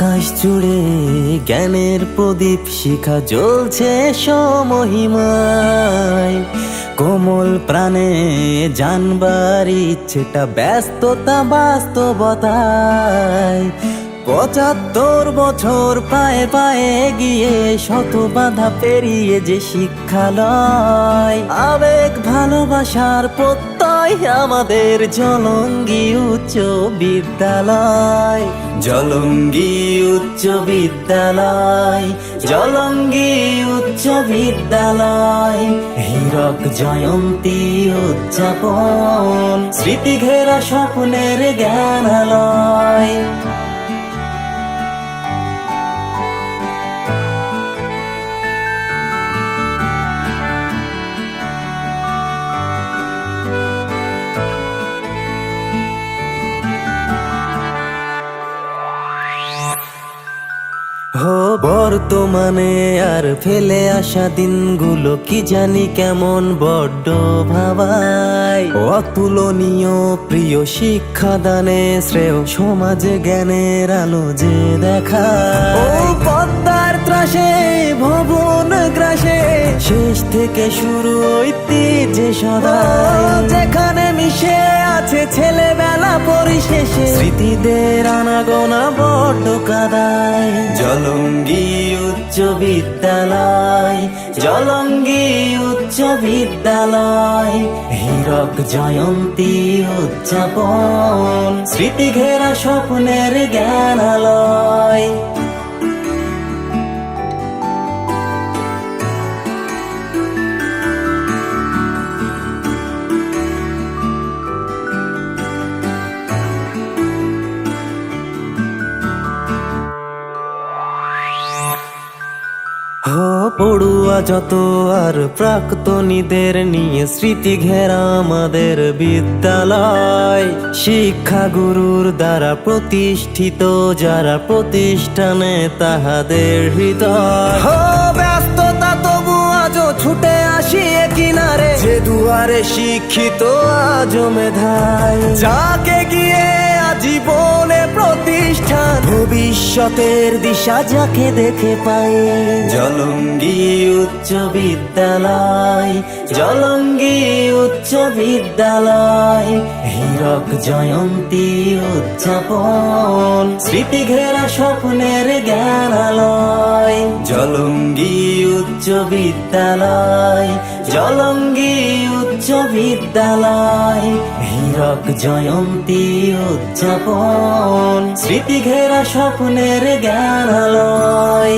আকাশ জুড়ে জ্ঞানের প্রদীপ শিখা জ্বলছে সমহিমায়। কোমল প্রাণে জানবার ইচ্ছেটা ব্যস্ততা বাস্তবতায়। ৭৫ বছর পায়ে পায়ে গিয়ে শত বাধা পেরিয়ে যে শিক্ষালয়। আবেগ ভালোবাসার প্রত্যয় আমাদের জলঙ্গি উচ্চ বিদ্যালয়। জলঙ্গি উচ্চ বিদ্যালয়, জলঙ্গি উচ্চ বিদ্যালয়। হীরক জয়ন্তী উদযাপন, স্মৃতি ঘেরা স্বপ্নের জ্ঞানালয়। বর্তমানে আর ফেলে আসা দিনগুলো কি জানি কেমন বড্ড ভাবায়। অতুলনীয় প্রিয় শিক্ষাদানে শ্রেয় সমাজে জ্ঞানের আলো যে দেখায়। পদ্মার ত্রাসে ভবন গ্রাসে শেষ থেকে শুরু ঐতিহ্যে সদা, যেখানে মিশে আছে ছেলেবেলা পরিশেষে স্মৃতিদের আনাগোনা বড্ড কাদায়। জলঙ্গি উচ্চ বিদ্যালয়, জলঙ্গি উচ্চ বিদ্যালয়। হীরক জয়ন্তী উদযাপন, স্মৃতি ঘেরা স্বপ্নের জ্ঞানালয়। পড়ুয়া যত আর প্রাক্তনীদের নিয়ে স্মৃতি ঘেরা আমাদের বিদ্যালয়। শিক্ষা গুরুর দ্বারা প্রতিষ্ঠিত যারা প্রতিষ্ঠানে তাহাদের হৃদয়। ব্যস্ততা তবু আজও ছুটে আসি কিনারে, যে দুয়ারে শিক্ষিত আজও মেধায়। যাকে গিয়ে আজীবনে প্রতিষ্ঠান, ভবিষ্যতের দিশা যাকে দেখে পাই। জলঙ্গি উচ্চ বিদ্যালয়, জলঙ্গি উচ্চ বিদ্যালয়। হীরক জয়ন্তী উদযাপন, স্মৃতি ঘেরা স্বপ্নের জ্ঞানালয়। জলঙ্গি উচ্চ বিদ্যালয়, জলঙ্গি উচ্চ বিদ্যালয়। হীরক জয়ন্তী উদযাপন, স্মৃতি ঘেরা স্বপ্নের জ্ঞানালয়।